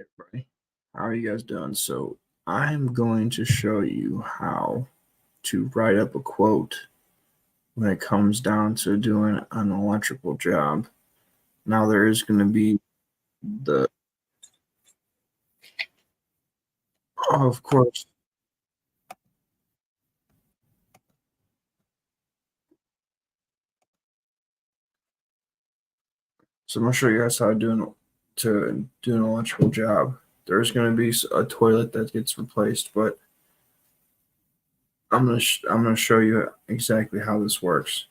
Everybody, how are you guys doing? So, I'm going to show you how to write up a quote when it comes down to doing an electrical job. Now, there is going to be the, of course, so I'm going to show you guys how to do an electrical job. There's going to be a toilet that gets replaced, but I'm going to show you exactly how this works.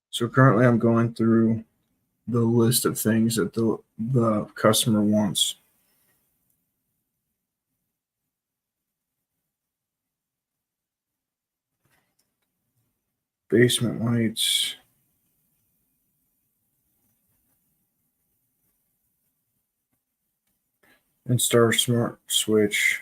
So currently, I'm going through the list of things that the customer wants. Basement lights, and star smart switch.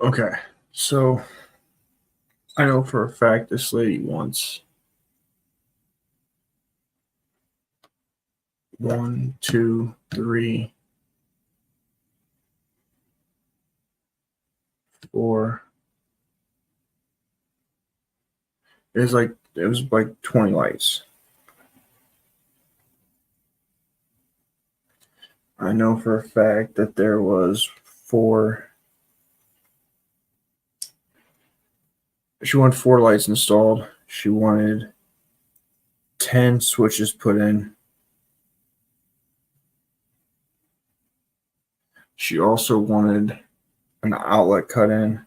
Okay, so I know for a fact this lady wants one, two, three, four. It was like 20 lights. I know for a fact that there was four. She wanted four lights installed. She wanted 10 switches put in. She also wanted an outlet cut in.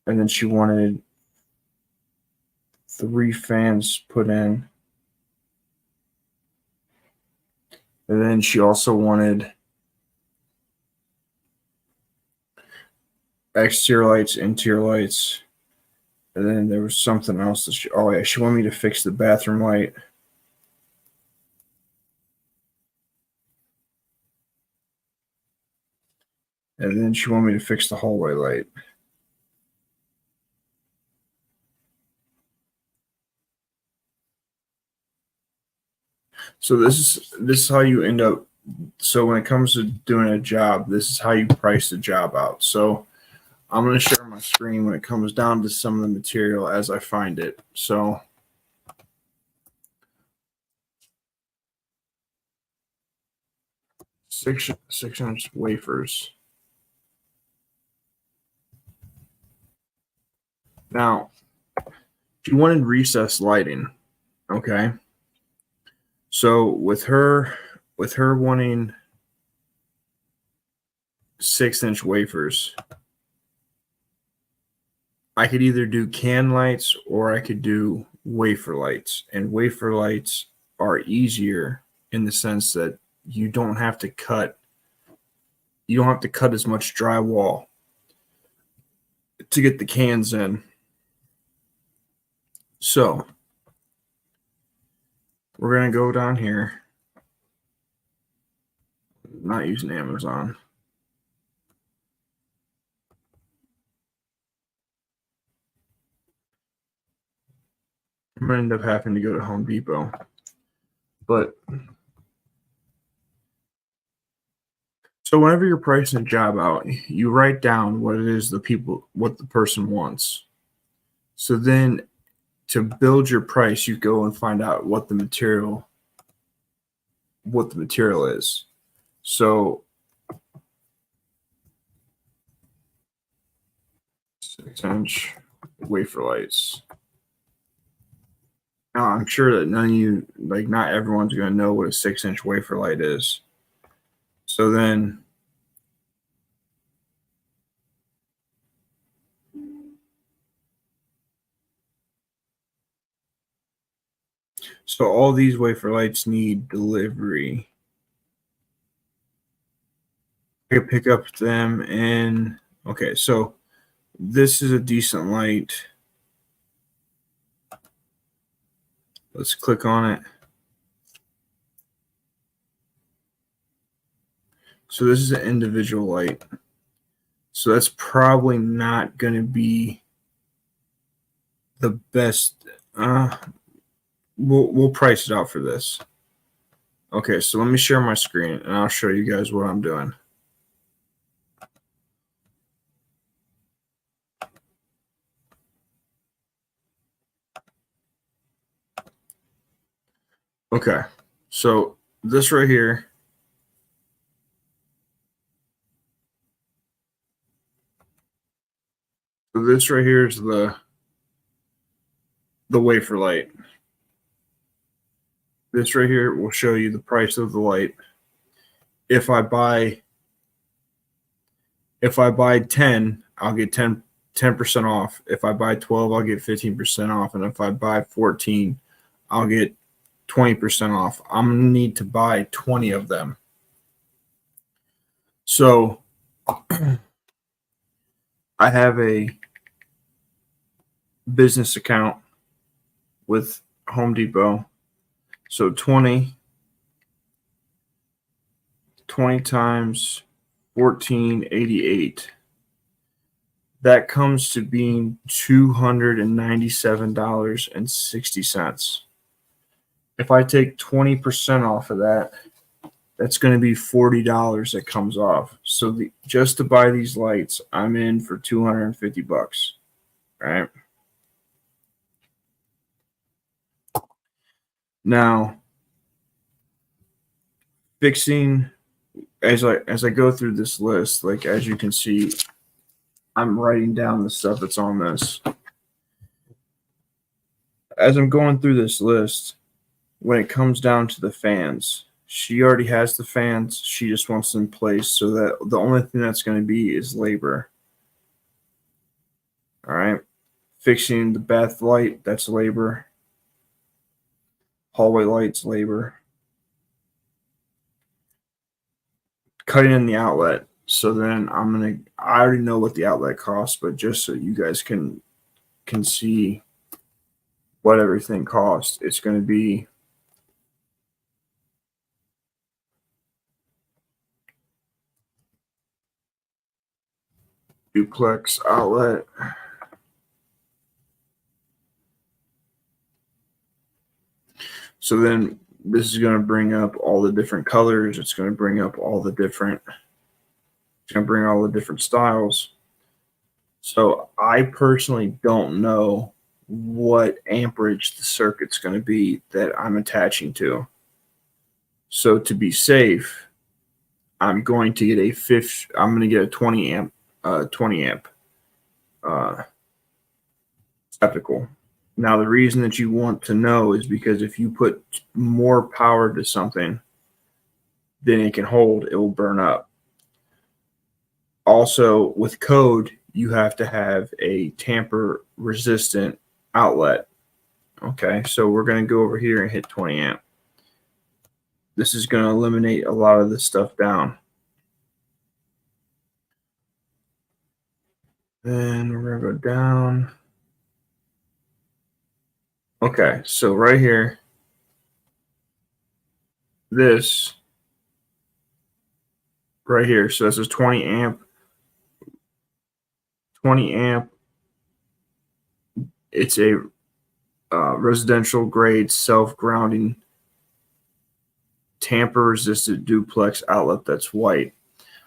And then she wanted three fans put in. And then she also wanted exterior lights, interior lights. And then there was something else that she wanted me to fix the bathroom light. And then she wanted me to fix the hallway light. So this is how you end up. So when it comes to doing a job, this is how you price the job out. So I'm going to share my screen when it comes down to some of the material as I find it. So 6-inch wafers. Now, she wanted recessed lighting. Okay. So with her wanting 6-inch wafers, I could either do can lights or I could do wafer lights. And wafer lights are easier in the sense that you don't have to cut as much drywall to get the cans in. So we're going to go down here. I'm not using Amazon. I'm going to end up having to go to Home Depot. But so whenever you're pricing a job out, you write down what the person wants. So then to build your price, you go and find out what the material is. So 6-inch wafer lights. Now I'm sure that not everyone's going to know what a 6-inch wafer light is. So then So all these wafer lights need delivery. I could pick up them and okay, so this is a decent light. Let's click on it. So this is an individual light. So that's probably not going to be the best. We'll price it out for this. Okay, so let me share my screen and I'll show you guys what I'm doing. Okay, so this right here. So this right here is the wafer light. This right here will show you the price of the light. If I buy 10, I'll get 10% off. If I buy 12, I'll get 15% off. And if I buy 14, I'll get 20% off. I'm going to need to buy 20 of them. So I have a business account with Home Depot. So 20 times 1488. That comes to being $297.60. If I take 20% off of that, that's going to be $40 that comes off. So just to buy these lights, I'm in for $250, right? Now, fixing as I go through this list, like as you can see, I'm writing down the stuff that's on this. As I'm going through this list, when it comes down to the fans, she already has the fans. She just wants them in place so that the only thing that's going to be is labor. All right. Fixing the bath light, that's labor. Hallway lights, labor. Cutting in the outlet. So then I already know what the outlet costs, but just so you guys can see what everything costs, it's going to be duplex outlet. So then this is going to bring up all the different colors. It's going to bring up all the different, it's going to bring all the different styles. So I personally don't know what amperage the circuit's going to be that I'm attaching to. So to be safe, I'm going to get I'm going to get a 20 amp skeptical. Now, the reason that you want to know is because if you put more power to something than it can hold, it will burn up. Also, with code, you have to have a tamper resistant outlet. Okay, so we're going to go over here and hit 20 amp. This is going to eliminate a lot of this stuff down. Then we're going to go down. Okay, so right here, this right here, so this is 20 amp. 20 amp. It's a residential grade self-grounding tamper resistant duplex outlet that's white.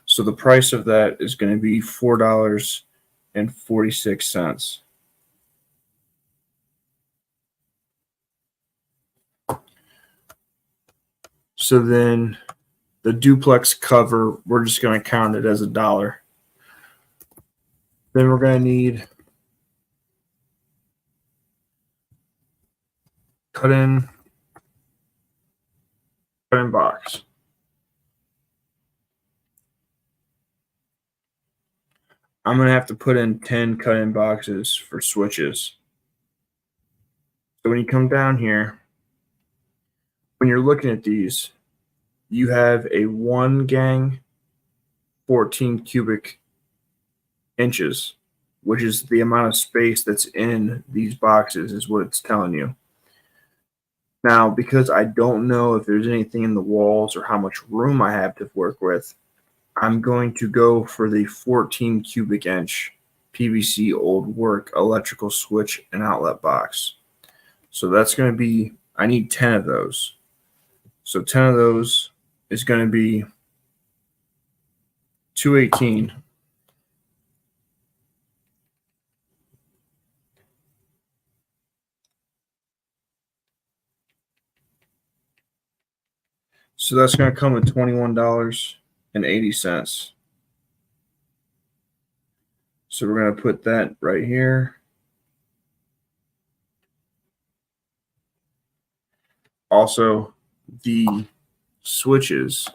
So the price of that is going to be $4.46. So then the duplex cover, we're just going to count it as $1. Then we're going to need cut in box. I'm going to have to put in 10 cut-in boxes for switches. So when you come down here, when you're looking at these, you have a 1 gang 14 cubic inches, which is the amount of space that's in these boxes, is what it's telling you. Now, because I don't know if there's anything in the walls or how much room I have to work with, I'm going to go for the 14 cubic inch PVC old work electrical switch and outlet box. So that's going to be, I need 10 of those. So 10 of those is going to be 218. So that's going to come with $21.80. So we're going to put that right here. Also, the switches.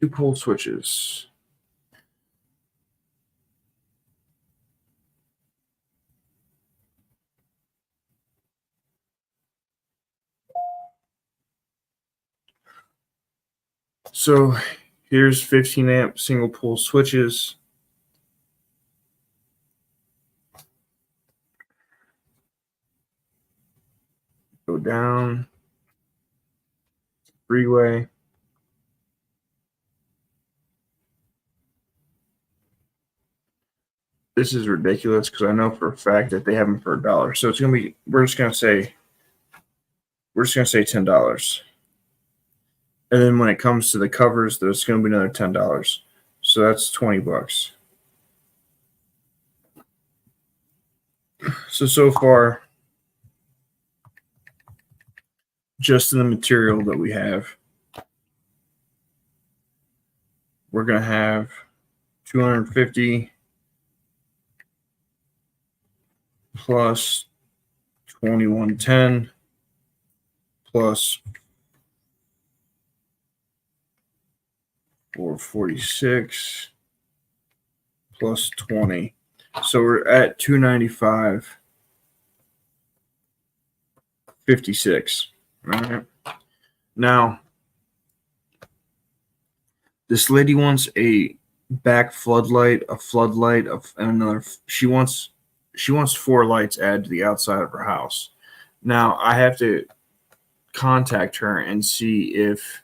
Two pole switches. So here's 15 amp single pole switches. Go down. Freeway. This is ridiculous because I know for a fact that they have them for $1. So it's gonna be, we're just gonna say $10. And then when it comes to the covers, there's gonna be another $10. So that's $20. So far, just in the material that we have, we're gonna have 250 plus 2110 plus 446 plus 20. So we're at 295.56. All right. Now, this lady wants a back floodlight, and another. She wants 4 lights added to the outside of her house. Now, I have to contact her and see if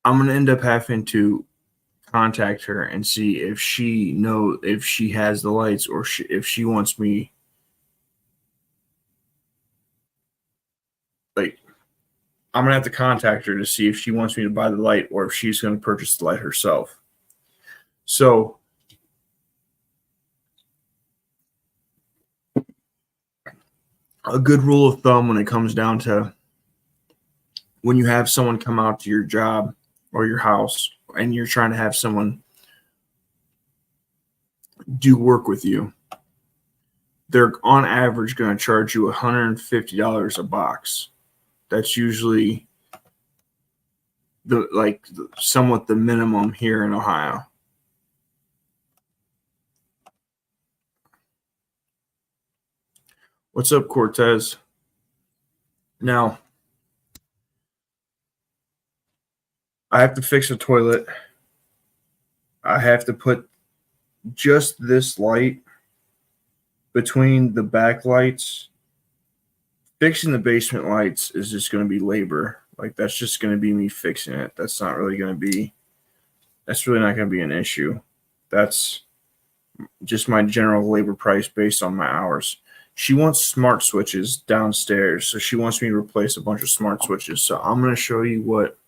I'm going to end up having to contact her and see if she has the lights, or if she wants me, like, I'm going to have to contact her to see if she wants me to buy the light or if she's going to purchase the light herself. So a good rule of thumb when it comes down to when you have someone come out to your job or your house and you're trying to have someone do work with you, they're on average going to charge you $150 a box. That's usually somewhat the minimum here in Ohio. What's up, Cortez? Now, I have to fix a toilet. I have to put just this light between the backlights. Fixing the basement lights is just going to be labor. Like, that's just going to be me fixing it. That's really not going to be an issue. That's just my general labor price based on my hours. She wants smart switches downstairs, so she wants me to replace a bunch of smart switches. So I'm going to show you what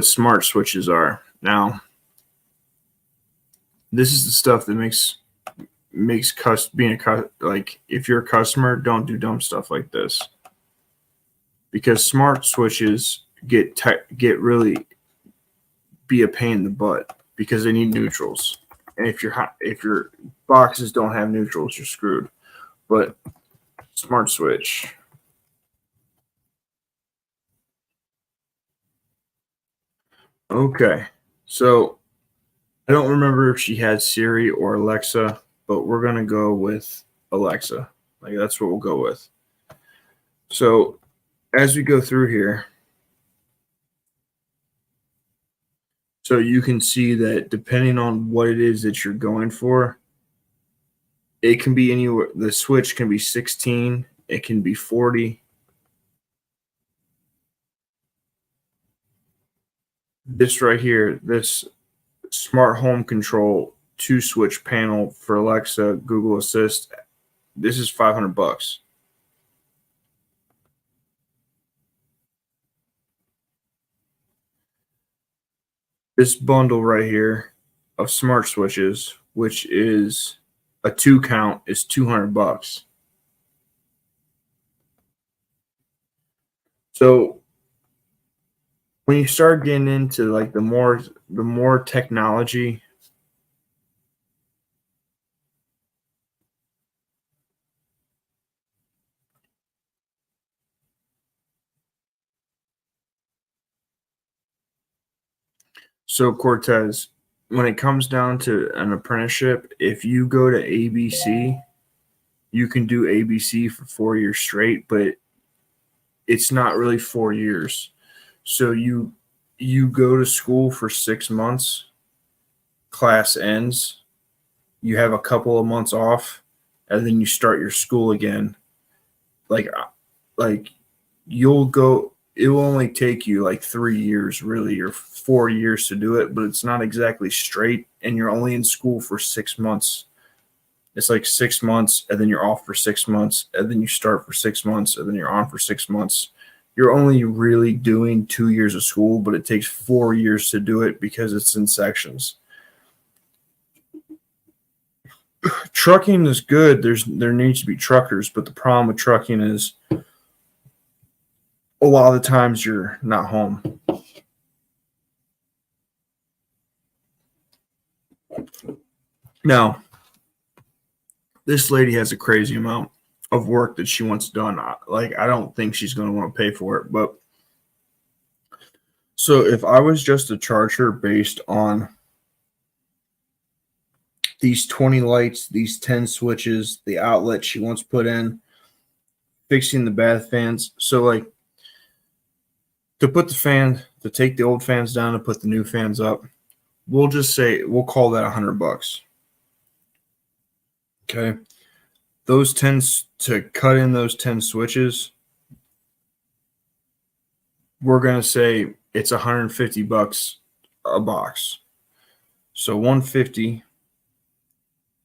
smart switches are. Now, this is the stuff that makes if you're a customer, don't do dumb stuff like this, because smart switches get really be a pain in the butt because they need neutrals, and if your boxes don't have neutrals, you're screwed. But Smart switch. Okay, so I don't remember if she had Siri or Alexa, but we're gonna go with Alexa. Like that's what we'll go with. So as we go through here, so you can see that depending on what it is that you're going for, it can be anywhere. The switch can be 16, it can be 40. This right here, this smart home control two switch panel for Alexa, Google Assist, this is $500. This bundle right here of smart switches, which is a 2 count, is $200. So when you start getting into like the more technology, so Cortez, when it comes down to an apprenticeship, if you go to ABC, you can do ABC for 4 years straight, but it's not really 4 years. So you go to school for 6 months, class ends, you have a couple of months off, and then you start your school again. Like you'll go. It will only take you like 3 years, really, or 4 years to do it, but it's not exactly straight, and you're only in school for 6 months. It's like 6 months, and then you're off for 6 months, and then you start for 6 months, and then you're on for 6 months. You're only really doing 2 years of school, but it takes 4 years to do it because it's in sections. Trucking is good. There needs to be truckers, but the problem with trucking is a lot of the times you're not home. Now, this lady has a crazy amount of work that she wants done. Like, I don't think she's going to want to pay for it. But so if I was just to charge her based on these 20 lights, these 10 switches, the outlet she wants put in, fixing the bath fans. So, like, to put the fan, to take the old fans down and put the new fans up, we'll just say, we'll call that $100. Okay. Those 10 to cut in those 10 switches, we're going to say it's $150 a box. So 150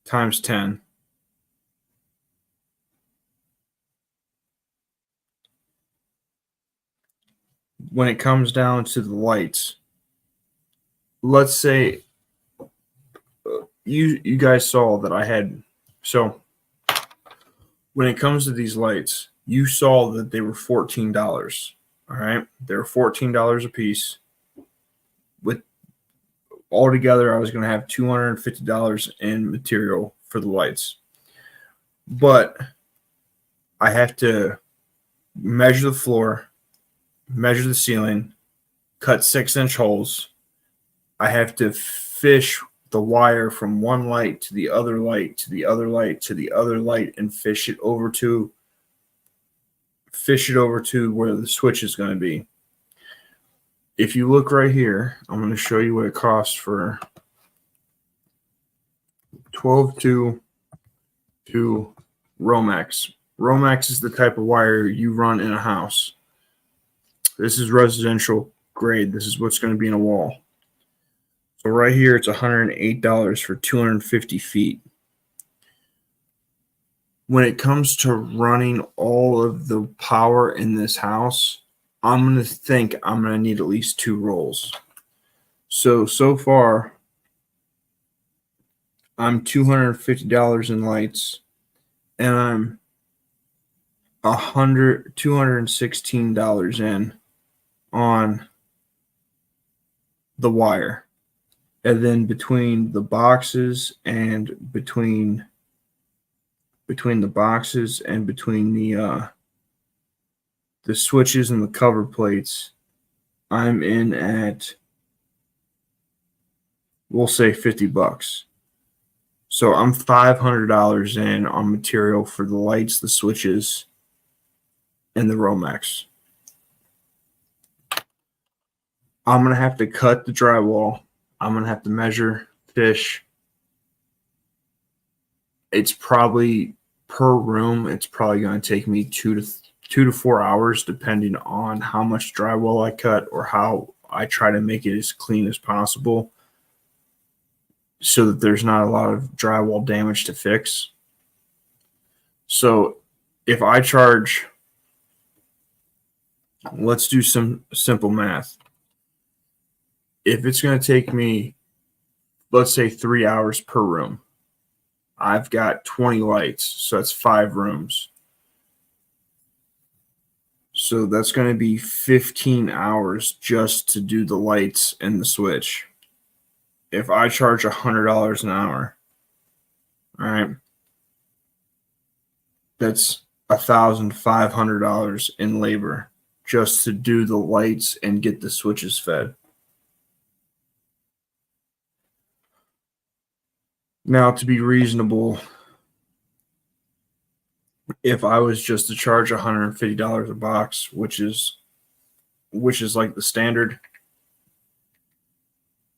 times 10. When it comes down to the lights, let's say you guys saw that I had. So when it comes to these lights, you saw that they were $14. All right, they were $14 a piece. With altogether, I was going to have $250 in material for the lights, but I have to measure the floor, measure the ceiling, cut 6-inch holes. I have to fish the wire from one light to the other light to the other light to the other light and fish it over to where the switch is going to be. If you look right here, I'm going to show you what it costs for 12-2 to Romex. Romex is the type of wire you run in a house. This is residential grade. This is what's going to be in a wall. So right here, it's $108 for 250 feet. When it comes to running all of the power in this house, I'm going to think I'm going to need at least 2 rolls. So far, I'm $250 in lights, and I'm $216 in on the wire. And then between the boxes and between between the boxes and between the switches and the cover plates, I'm in at, we'll say, $50. So I'm $500 in on material for the lights, the switches, and the Romex. I'm going to have to cut the drywall. I'm going to have to measure, fish. It's probably per room, it's probably going to take me 2 to 4 hours, depending on how much drywall I cut or how I try to make it as clean as possible so that there's not a lot of drywall damage to fix. So if I charge, let's do some simple math. If it's going to take me, let's say, 3 hours per room, I've got 20 lights, so that's 5 rooms. So that's going to be 15 hours just to do the lights and the switch. If I charge $100 an hour, all right, that's $1,500 in labor just to do the lights and get the switches fed. Now, to be reasonable, if I was just to charge $150 a box, which is like the standard,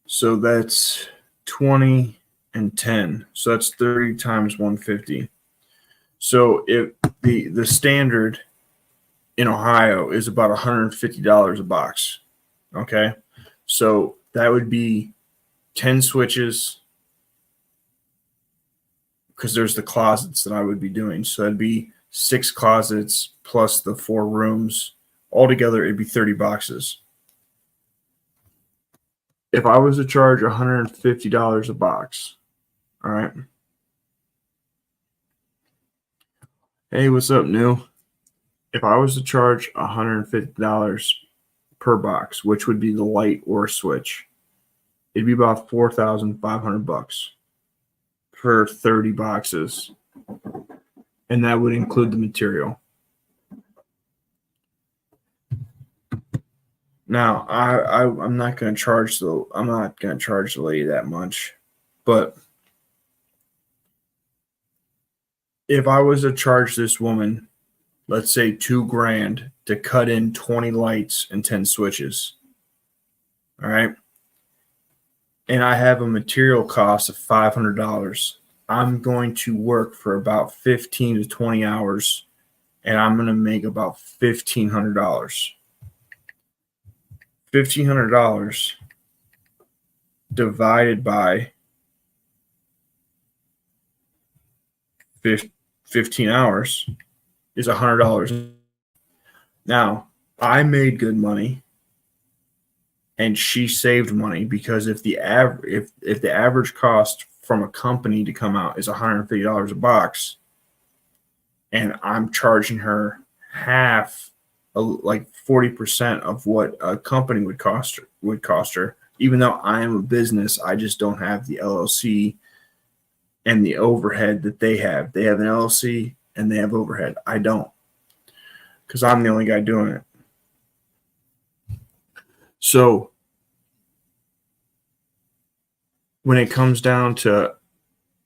so that's 20 and 10, so that's 30 times 150. So if the standard in Ohio is about $150 a box, okay, so that would be 10 switches, because there's the closets that I would be doing. So that'd be 6 closets plus the 4 rooms. Altogether, it'd be 30 boxes. If I was to charge $150 a box, all right. Hey, what's up, New? If I was to charge $150 per box, which would be the light or switch, it'd be about $4,500 for 30 boxes, and that would include the material. Now, I'm not going to charge the lady that much, but if I was to charge this woman, let's say $2,000 to cut in 20 lights and 10 switches, all right, and I have a material cost of $500, I'm going to work for about 15 to 20 hours, and I'm going to make about $1,500. $1,500 divided by 15 hours is $100. Now, I made good money, and she saved money, because if the average cost from a company to come out is $150 a box, and I'm charging her half, like 40% of what a company would cost her, even though I am a business, I just don't have the LLC and the overhead that they have. They have an LLC and they have overhead. I don't, because I'm the only guy doing it. So when it comes down to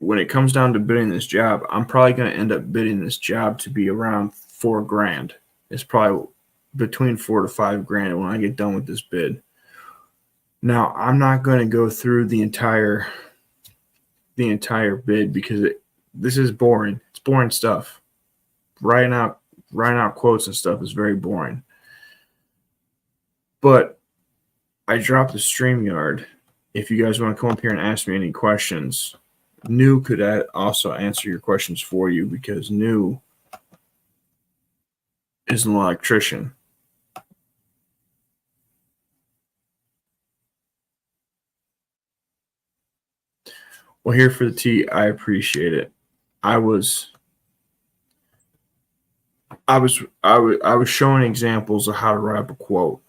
bidding this job, I'm probably going to end up bidding this job to be around $4,000. It's probably between $4,000 to $5,000 when I get done with this bid. Now, I'm not going to go through the entire bid, because this is boring. It's boring stuff. Writing out quotes and stuff is very boring. But I dropped the StreamYard. If you guys want to come up here and ask me any questions, New could also answer your questions for you, because New is an electrician. Well, here for the tea, I appreciate it. I was showing examples of how to write up a quote,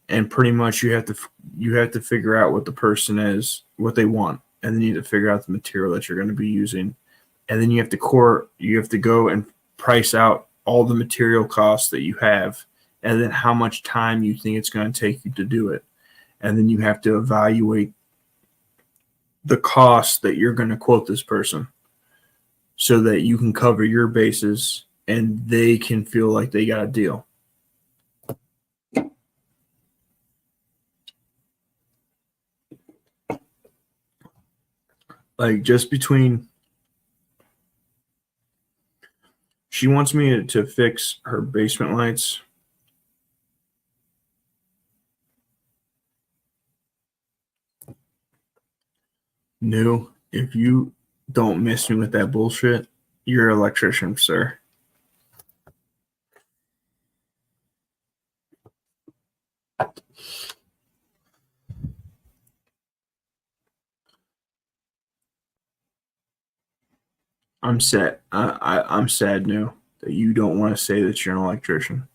and pretty much you have to figure out what the person is, what they want, and then you need to figure out the material that you're going to be using, and then you have to go and price out all the material costs that you have, and then how much time you think it's going to take you to do it, and then you have to evaluate the cost that you're going to quote this person so that you can cover your bases and they can feel like they got a deal. Like, just between, she wants me to fix her basement lights. No, if you don't miss me with that bullshit, you're an electrician, sir. I'm sad. I'm sad, no, that you don't want to say that you're an electrician.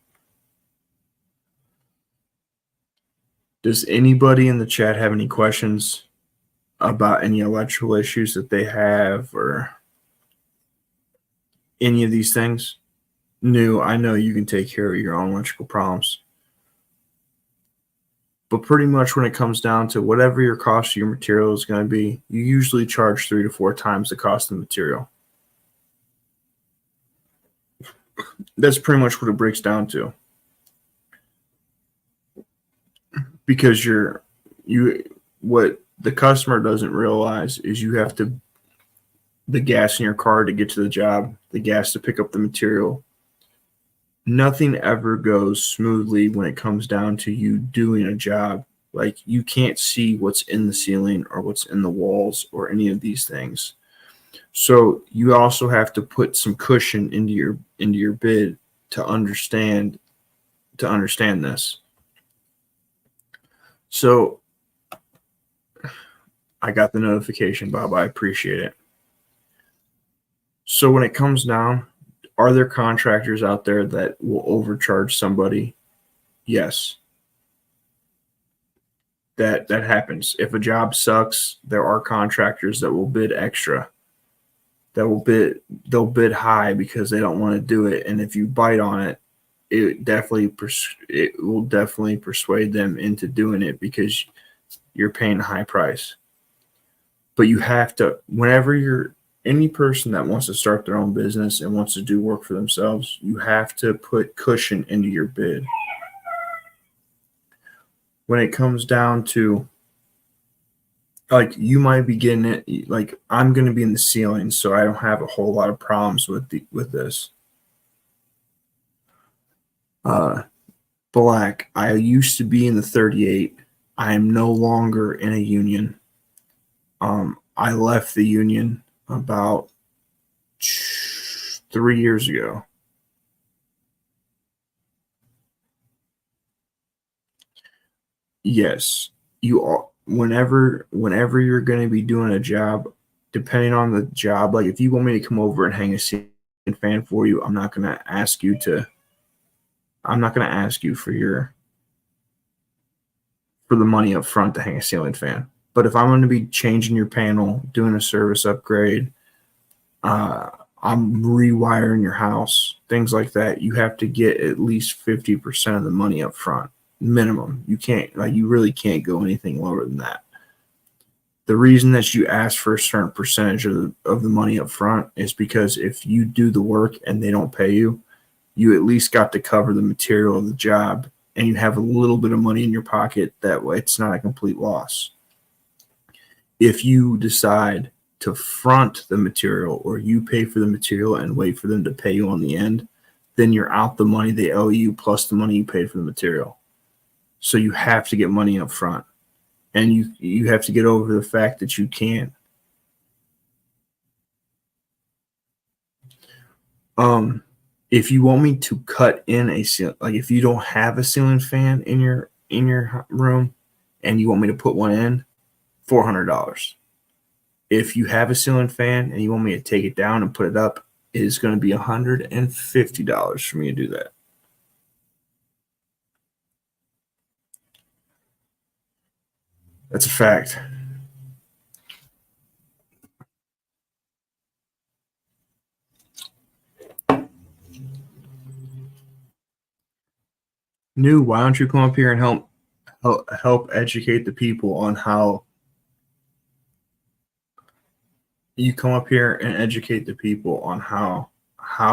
Does anybody in the chat have any questions about any electrical issues that they have or any of these things? No, I know you can take care of your own electrical problems. But pretty much when it comes down to whatever your cost of your material is going to be, you usually charge 3 to 4 times the cost of the material. That's pretty much what it breaks down to. Because what the customer doesn't realize is you have to, the gas in your car to get to the job, the gas to pick up the material. Nothing ever goes smoothly when it comes down to you doing a job. Like, you can't see what's in the ceiling or what's in the walls or any of these things. So you also have to put some cushion into your bid to understand this. So I got the notification, Bob. I appreciate it. So when it comes down, are there contractors out there that will overcharge somebody? Yes. That happens. If a job sucks, there are contractors that will bid extra. They'll bid high because they don't want to do it, and if you bite on it, it will definitely persuade them into doing it because you're paying a high price. But you have to, whenever you're any person that wants to start their own business and wants to do work for themselves, you have to put cushion into your bid. When it comes down to, like, you might be getting it, like, I'm going to be in the ceiling, so I don't have a whole lot of problems with this. Black, I used to be in the 38. I am no longer in a union. I left the union about 3 years ago. Yes, you are. Whenever you're going to be doing a job, depending on the job, like if you want me to come over and hang a ceiling fan for you, I'm not going to ask you for the money up front to hang a ceiling fan. But if I'm going to be changing your panel, doing a service upgrade, I'm rewiring your house, things like that, you have to get at least 50% of the money up front, minimum. You really can't go anything lower than that. The reason that you ask for a certain percentage of the money up front is because if you do the work and they don't pay you, you at least got to cover the material of the job, and you have a little bit of money in your pocket. That way it's not a complete loss. If you decide to front the material, or you pay for the material and wait for them to pay you on the end, then you're out the money they owe you plus the money you paid for the material. So you have to get money up front, and you have to get over the fact that you can't. If you want me to cut in a ceiling, like if you don't have a ceiling fan in your room and you want me to put one in, $400. If you have a ceiling fan and you want me to take it down and put it up, it is going to be $150 for me to do that. That's a fact. New, why don't you come up here and help educate the people on how you come up here and educate the people on how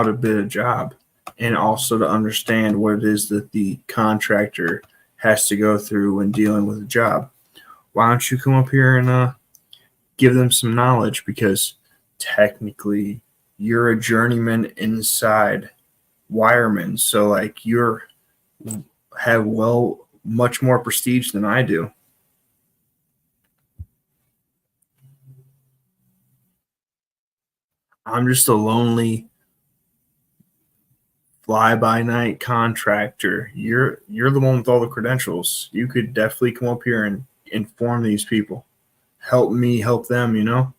to bid a job, and also to understand what it is that the contractor has to go through when dealing with a job. Why don't you come up here and give them some knowledge, because technically you're a journeyman inside wireman, so like you're have much more prestige than I do. I'm just a lonely fly by night contractor. You're the one with all the credentials. You could definitely come up here and inform these people. Help me help them, you know?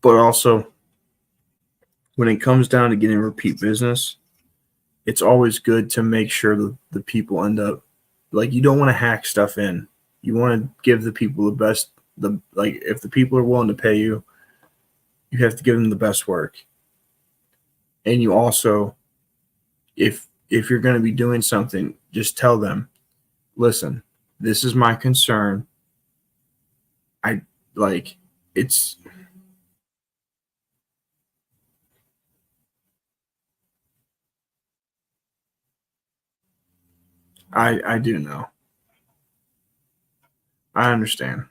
But also, when it comes down to getting repeat business, it's always good to make sure that the people end up, like, you don't want to hack stuff in. You want to give the people the best, the like, if the people are willing to pay you, you have to give them the best work. And you also, if you're going to be doing something, just tell them, listen, this is my concern. I like it's I do know. I understand.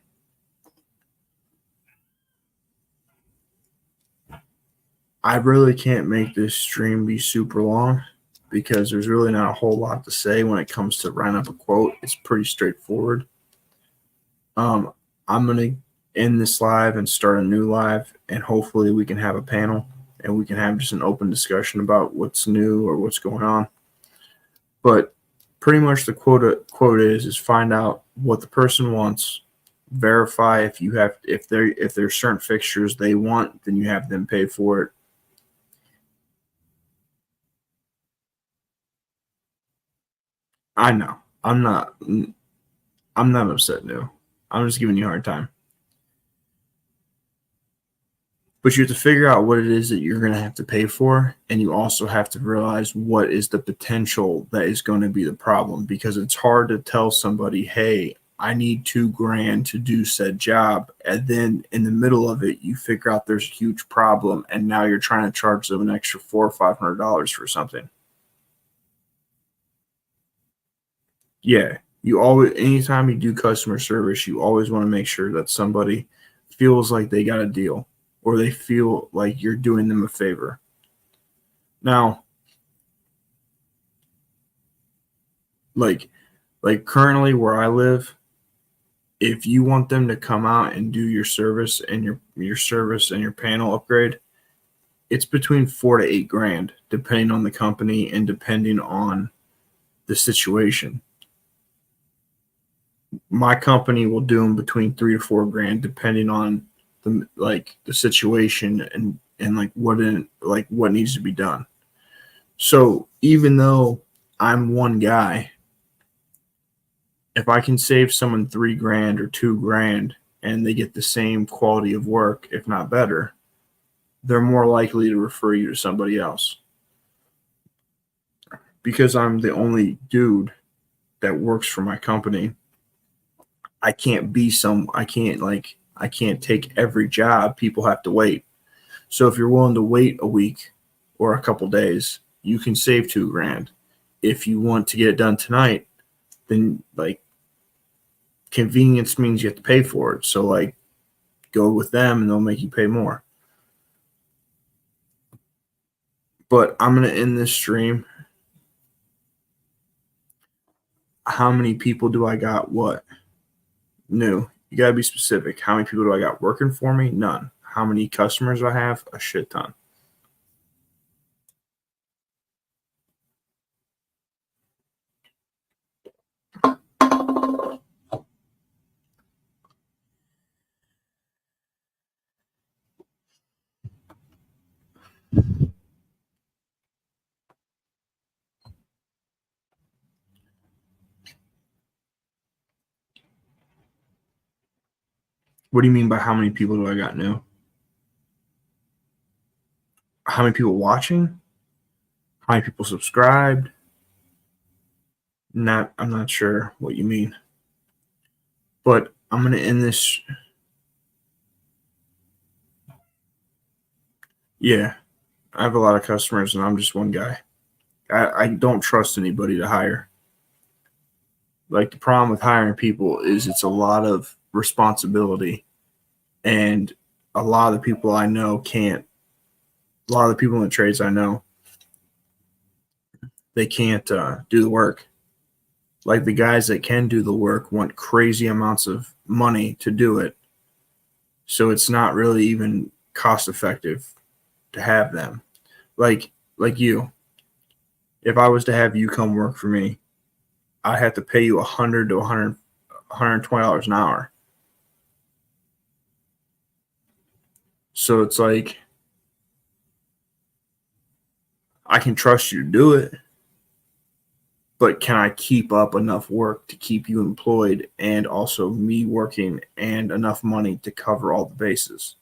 I really can't make this stream be super long because there's really not a whole lot to say when it comes to writing up a quote. It's pretty straightforward. Um, I'm gonna end this live and start a new live, and hopefully we can have a panel and we can have just an open discussion about what's new or what's going on. But pretty much the quote is find out what the person wants, verify if there's certain fixtures they want, then you have them pay for it. I know. I'm not upset, no. I'm just giving you a hard time. But you have to figure out what it is that you're going to have to pay for, and you also have to realize what is the potential that is going to be the problem, because it's hard to tell somebody, hey, I need $2,000 to do said job, and then in the middle of it you figure out there's a huge problem, and now you're trying to charge them an extra $400 or $500 for something. Yeah, you always, anytime you do customer service, you always want to make sure that somebody feels like they got a deal, or they feel like you're doing them a favor. Now, like currently where I live, if you want them to come out and do your service and your service and your panel upgrade, it's between $4 to $8 grand, depending on the company and depending on the situation. My company will do them between $3 to $4 grand, depending on the situation and what needs to be done. So even though I'm one guy, if I can save someone $3 grand or $2 grand and they get the same quality of work, if not better, they're more likely to refer you to somebody else. Because I'm the only dude that works for my company, I can't take every job. People have to wait. So if you're willing to wait a week or a couple days, you can save $2 grand. If you want to get it done tonight, then convenience means you have to pay for it. So go with them and they'll make you pay more. But I'm gonna end this stream. How many people do I got? What? New. You gotta be specific. How many people do I got working for me? None. How many customers do I have? A shit ton. What do you mean by how many people do I got new? How many people watching? How many people subscribed? I'm not sure what you mean. But I'm gonna end this. Yeah, I have a lot of customers, and I'm just one guy. I don't trust anybody to hire. Like, the problem with hiring people is it's a lot of responsibility, and a lot of the people I know can't. A lot of the people in the trades I know, they can't do the work. Like, the guys that can do the work want crazy amounts of money to do it, so it's not really even cost effective to have them. Like you, if I was to have you come work for me, I have to pay you 100 to 120 dollars an hour. So it's like, I can trust you to do it, but can I keep up enough work to keep you employed and also me working and enough money to cover all the bases?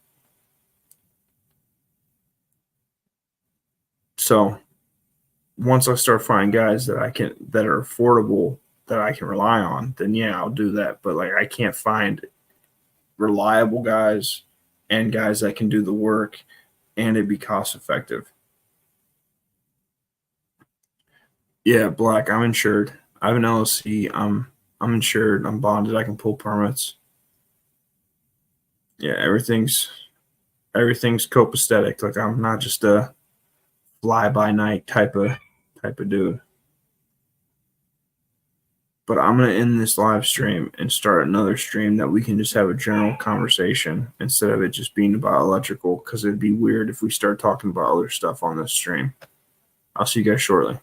So once I start finding guys that are affordable that I can rely on, then yeah, I'll do that. But like, I can't find reliable guys and guys that can do the work and it be cost effective. Yeah, black. I'm insured. I have an LLC. I'm insured. I'm bonded. I can pull permits. Yeah, everything's copacetic. Like, I'm not just a fly by night type of dude. But I'm gonna end this live stream and start another stream that we can just have a general conversation instead of it just being about electrical, because it'd be weird if we start talking about other stuff on this stream. I'll see you guys shortly.